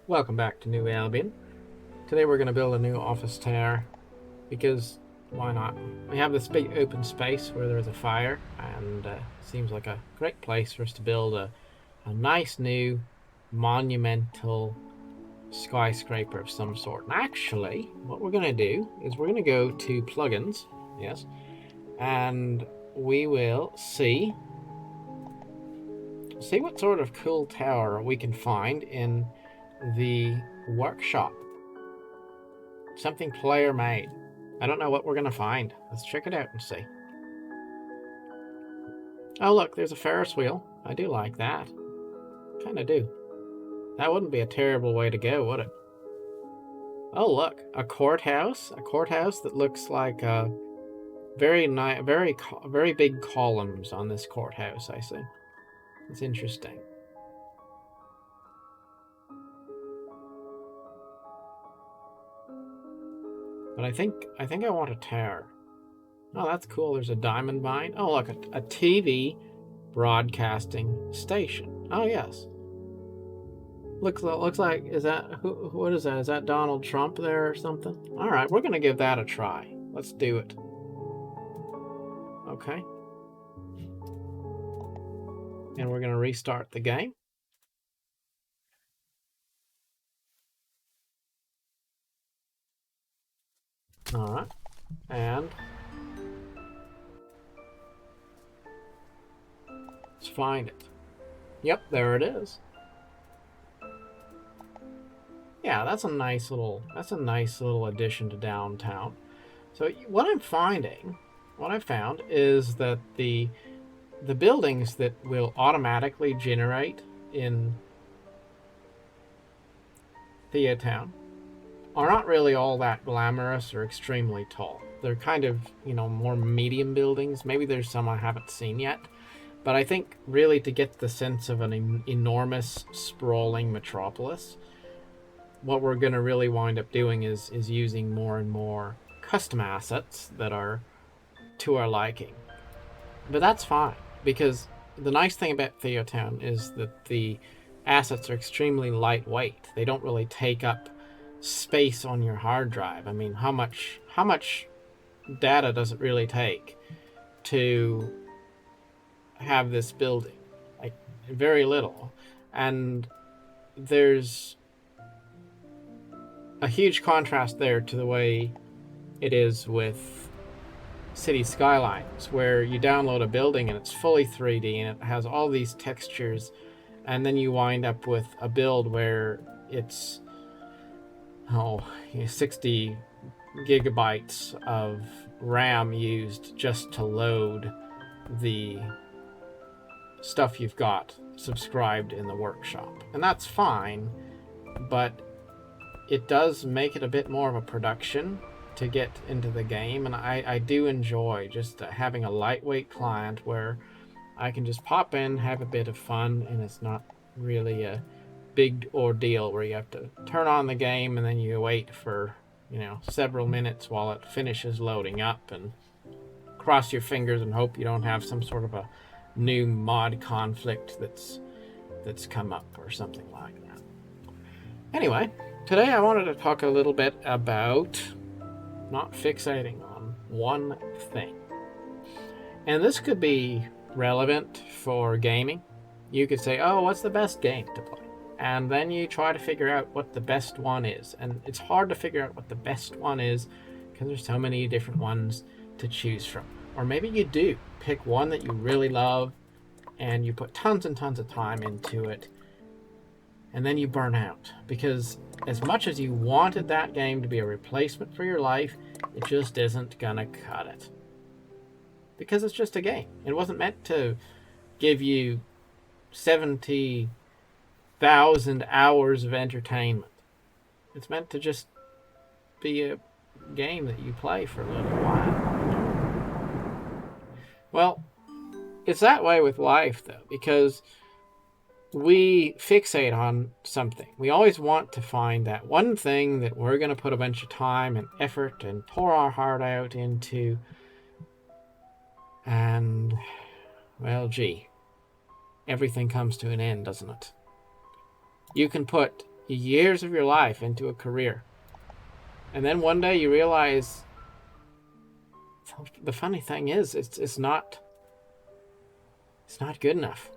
Welcome back to New Albion. Today we're going to build a new office tower because why not? We have this big open space where there's a fire and seems like a great place for us to build a nice new monumental skyscraper of some sort. And actually, what we're going to do is we're going to go to plugins, yes, and we will see what sort of cool tower we can find in the workshop. Something player made. I don't know what we're going to find. Let's check it out and see. Oh, look, there's a Ferris wheel. I do like that. Kind of do. That wouldn't be a terrible way to go, would it? Oh, look, a courthouse. A courthouse that looks like very nice, very big columns on this courthouse. I see. It's interesting. But I think I want a tower. Oh, that's cool. There's a diamond mine. Oh, look, a TV broadcasting station. Oh, yes. Looks like, is that, what is that? Is that Donald Trump there or something? All right, we're going to give that a try. Let's do it. Okay. And we're going to restart the game. All right. And let's find it. Yep, there it is. Yeah, that's a nice little addition to downtown. So what I found is that the buildings that will automatically generate in Theatown are not really all that glamorous or extremely tall. They're kind of, more medium buildings. Maybe there's some I haven't seen yet. But I think really to get the sense of an enormous, sprawling metropolis, what we're going to really wind up doing is using more and more custom assets that are to our liking. But that's fine, because the nice thing about Theotown is that the assets are extremely lightweight. They don't really take up space on your hard drive. I mean, how much data does it really take to have this building? Like, very little. And there's a huge contrast there to the way it is with City Skylines, where you download a building and it's fully 3D and it has all these textures, and then you wind up with a build where it's 60 gigabytes of RAM used just to load the stuff you've got subscribed in the workshop. And that's fine, but it does make it a bit more of a production to get into the game, and I do enjoy just having a lightweight client where I can just pop in, have a bit of fun, and it's not really a big ordeal where you have to turn on the game and then you wait for several minutes while it finishes loading up and cross your fingers and hope you don't have some sort of a new mod conflict that's come up or something like that. Anyway, today I wanted to talk a little bit about not fixating on one thing. And this could be relevant for gaming. You could say, oh, what's the best game to play? And then you try to figure out what the best one is. And it's hard to figure out what the best one is because there's so many different ones to choose from. Or maybe you do pick one that you really love and you put tons and tons of time into it, and then you burn out because as much as you wanted that game to be a replacement for your life, it just isn't gonna cut it. Because it's just a game. It wasn't meant to give you 70,000 hours of entertainment. It's meant to just be a game that you play for a little while. Well, it's that way with life, though, because we fixate on something. We always want to find that one thing that we're going to put a bunch of time and effort and pour our heart out into. And, well, everything comes to an end, doesn't it? You can put years of your life into a career. And then one day you realize, the funny thing is, it's not good enough.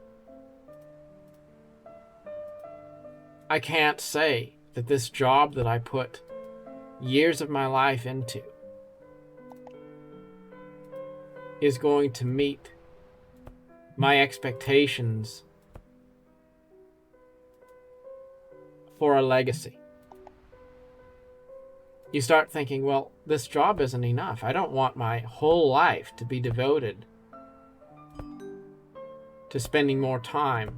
I can't say that this job that I put years of my life into is going to meet my expectations for a legacy. You start thinking, well, this job isn't enough. I don't want my whole life to be devoted to spending more time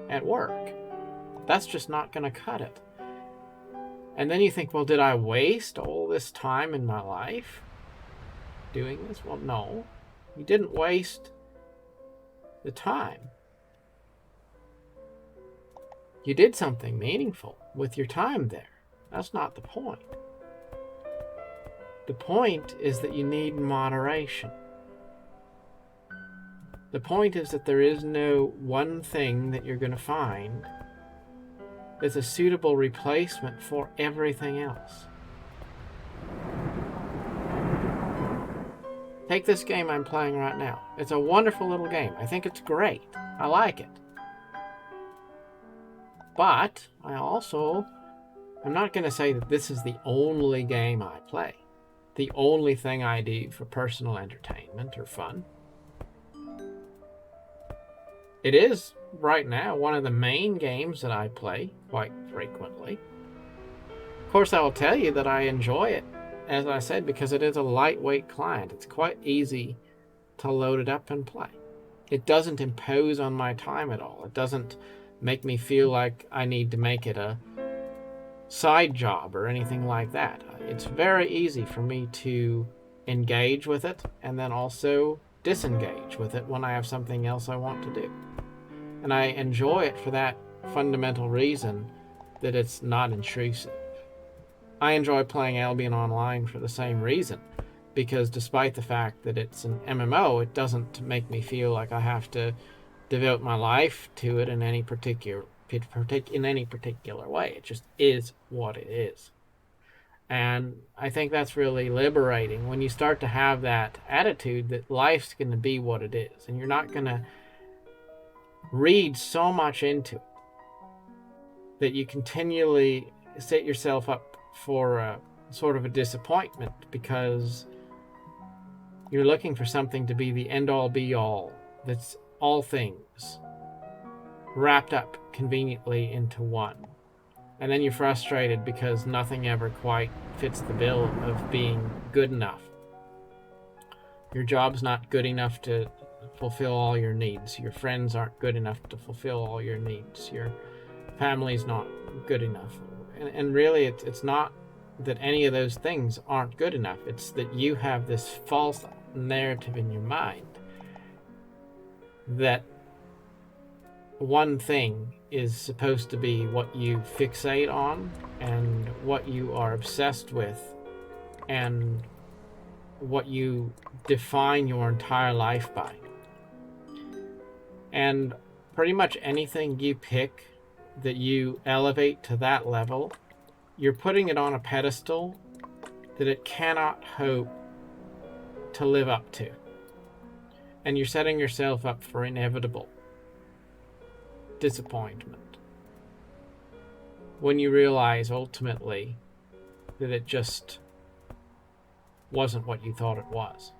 at work. That's just not going to cut it. And then you think, well, did I waste all this time in my life doing this? Well, no, you didn't waste the time. You did something meaningful with your time there. That's not the point. The point is that you need moderation. The point is that there is no one thing that you're going to find that's a suitable replacement for everything else. Take this game I'm playing right now. It's a wonderful little game. I think it's great. I like it. But I'm not going to say that this is the only game I play, the only thing I do for personal entertainment or fun. It is, right now, one of the main games that I play quite frequently. Of course, I will tell you that I enjoy it, as I said, because it is a lightweight client. It's quite easy to load it up and play. It doesn't impose on my time at all. It doesn't make me feel like I need to make it a side job or anything like that. It's very easy for me to engage with it and then also disengage with it when I have something else I want to do. And I enjoy it for that fundamental reason that it's not intrusive. I enjoy playing Albion Online for the same reason, because despite the fact that it's an MMO, it doesn't make me feel like I have to devote my life to it in any particular way. It just is what it is. And I think that's really liberating when you start to have that attitude that life's going to be what it is, and you're not going to read so much into it that you continually set yourself up for a sort of a disappointment because you're looking for something to be the end-all be-all, that's all things wrapped up conveniently into one. And then you're frustrated because nothing ever quite fits the bill of being good enough. Your job's not good enough to fulfill all your needs. Your friends aren't good enough to fulfill all your needs. Your family's not good enough. And really, it's not that any of those things aren't good enough. It's that you have this false narrative in your mind that one thing is supposed to be what you fixate on and what you are obsessed with and what you define your entire life by. And pretty much anything you pick that you elevate to that level, you're putting it on a pedestal that it cannot hope to live up to. And you're setting yourself up for inevitable disappointment when you realize ultimately that it just wasn't what you thought it was.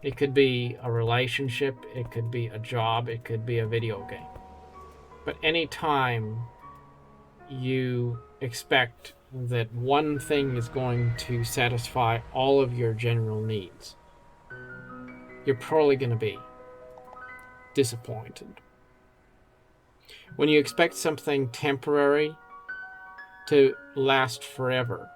It could be a relationship, it could be a job, it could be a video game. But any time you expect that one thing is going to satisfy all of your general needs, you're probably going to be disappointed. When you expect something temporary to last forever,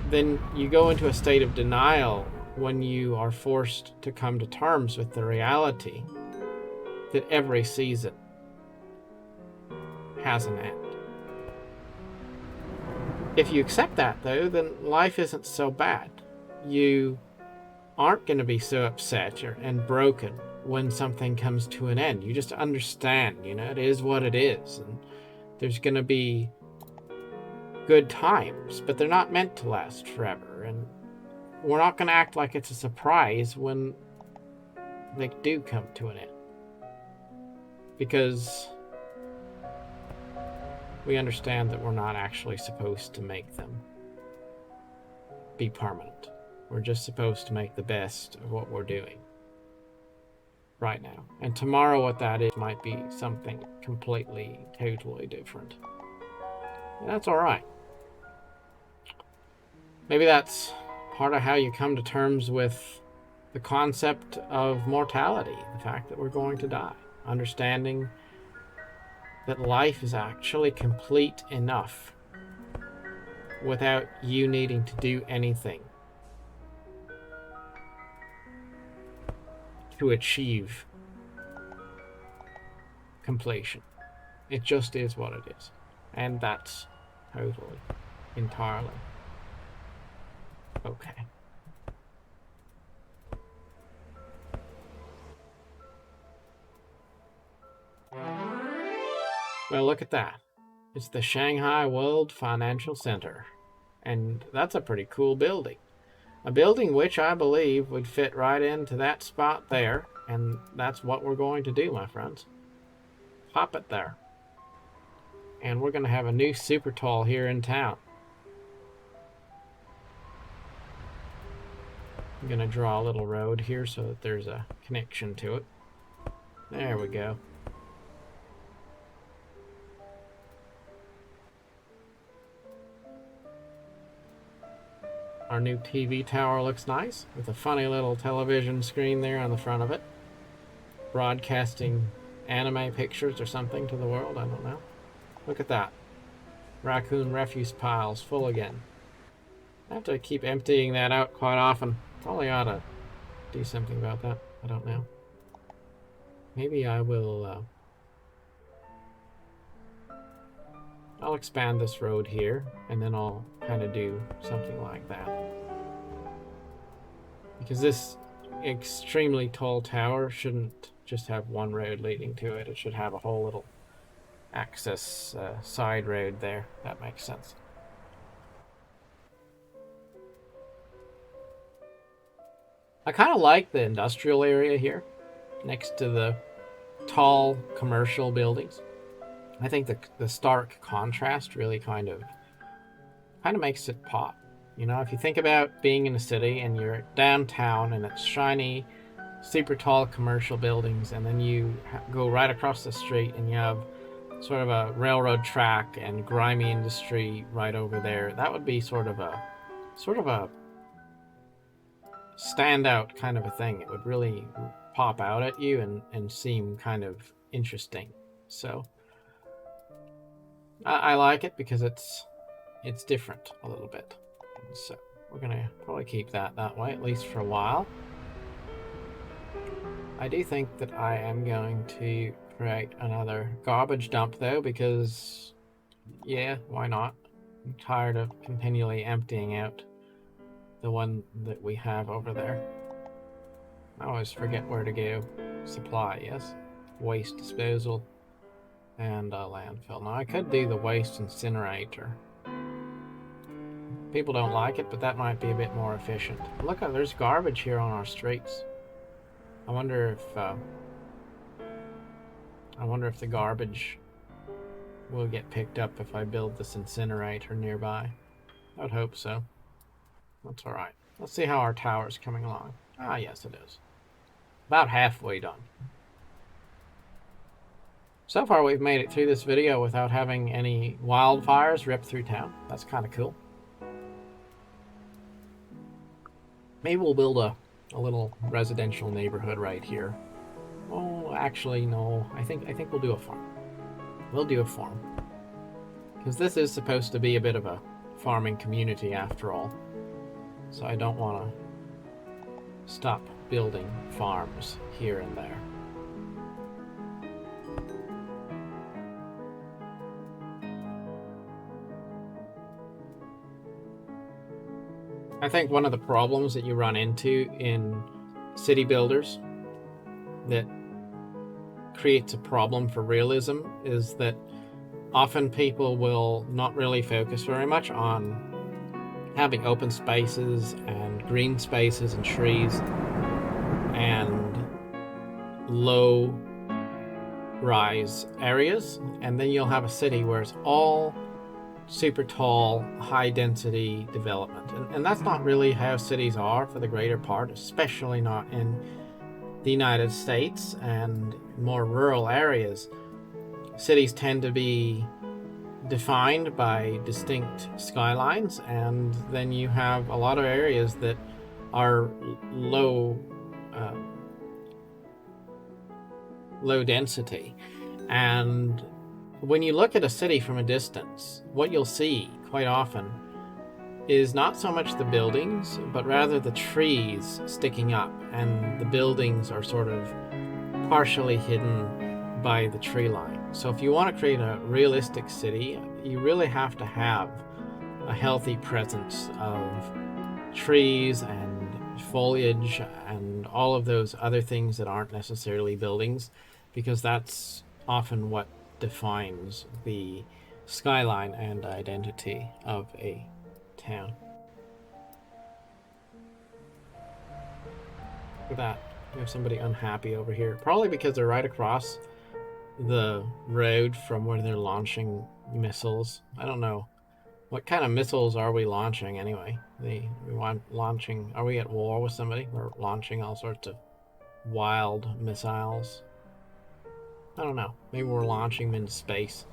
then you go into a state of denial when you are forced to come to terms with the reality that every season has an end. If you accept that, though, then life isn't so bad. You aren't going to be so upset and broken when something comes to an end. You just understand, it is what it is. And There's going to be good times, but they're not meant to last forever. And we're not going to act like it's a surprise when they do come to an end. Because we understand that we're not actually supposed to make them be permanent. We're just supposed to make the best of what we're doing right now. And tomorrow what that is might be something completely, totally different. And that's all right. Maybe that's part of how you come to terms with the concept of mortality, the fact that we're going to die. Understanding that life is actually complete enough without you needing to do anything to achieve completion. It just is what it is. And that's totally, entirely okay. Well, look at that. It's the Shanghai World Financial Center. And that's a pretty cool building. A building which I believe would fit right into that spot there. And that's what we're going to do, my friends. Pop it there. And we're going to have a new Supertall here in town. I'm going to draw a little road here so that there's a connection to it. There we go. Our new TV tower looks nice, with a funny little television screen there on the front of it. Broadcasting anime pictures or something to the world, I don't know. Look at that. Raccoon refuse piles full again. I have to keep emptying that out quite often. Probably ought to do something about that. I don't know. Maybe I will... I'll expand this road here, and then I'll kind of do something like that. Because this extremely tall tower shouldn't just have one road leading to it. It should have a whole little access side road there. That makes sense. I kind of like the industrial area here, next to the tall commercial buildings. I think the stark contrast really kind of makes it pop. You know, if you think about being in a city and you're downtown and it's shiny, super tall commercial buildings, and then you go right across the street and you have sort of a railroad track and grimy industry right over there, that would be sort of a standout kind of a thing. It would really pop out at you and seem kind of interesting. So I like it because it's different a little bit. So we're going to probably keep that way, at least for a while. I do think that I am going to create another garbage dump, though, because, yeah, why not? I'm tired of continually emptying out the one that we have over there. I always forget where to go. Supply, yes. Waste disposal and landfill. Now, I could do the waste incinerator. People don't like it, but that might be a bit more efficient. Look, there's garbage here on our streets. I wonder if the garbage will get picked up if I build this incinerator nearby. I would hope so. That's all right. Let's see how our tower's coming along. Ah, yes, it is. About halfway done. So far, we've made it through this video without having any wildfires rip through town. That's kind of cool. Maybe we'll build a little residential neighborhood right here. Oh, actually, no. I think we'll do a farm. We'll do a farm. Because this is supposed to be a bit of a farming community after all. So I don't want to stop building farms here and there. I think one of the problems that you run into in city builders that creates a problem for realism is that Often people will not really focus very much on having open spaces and green spaces and trees and low rise areas, and then you'll have a city where it's all super tall, high density development. And that's not really how cities are for the greater part, especially not in the United States and more rural areas. Cities tend to be defined by distinct skylines, and then you have a lot of areas that are low density. And when you look at a city from a distance, what you'll see quite often is not so much the buildings, but rather the trees sticking up, and the buildings are sort of partially hidden by the tree line. So if you want to create a realistic city, you really have to have a healthy presence of trees and foliage and all of those other things that aren't necessarily buildings, because that's often what defines the skyline and identity of a town. Look at that. We have somebody unhappy over here, probably because they're right across the road from where they're launching missiles. I don't know. What kind of missiles are we launching anyway? Are we at war with somebody? We're launching all sorts of wild missiles. I don't know. Maybe we're launching them into space.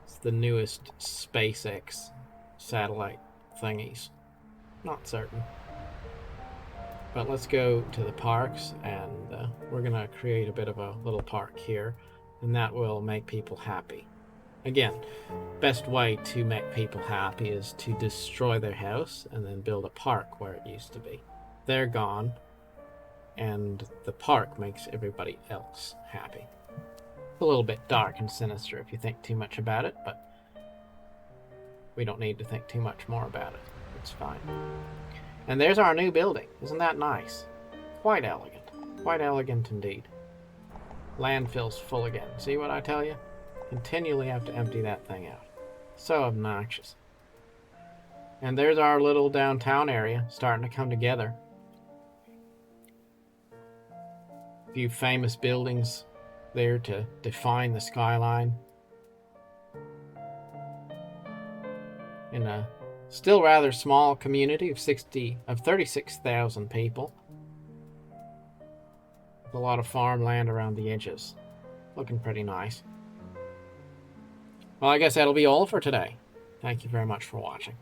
It's the newest SpaceX satellite thingies. Not certain. But let's go to the parks, and we're going to create a bit of a little park here, and that will make people happy. Again, best way to make people happy is to destroy their house and then build a park where it used to be. They're gone, and the park makes everybody else happy. It's a little bit dark and sinister if you think too much about it, but we don't need to think too much more about it. It's fine. And there's our new building. Isn't that nice? Quite elegant. Quite elegant indeed. Landfill's full again. See what I tell you? Continually have to empty that thing out. So obnoxious. And there's our little downtown area starting to come together. A few famous buildings there to define the skyline. In a still rather small community of 36,000 people. With a lot of farmland around the edges. Looking pretty nice. Well, I guess that'll be all for today. Thank you very much for watching.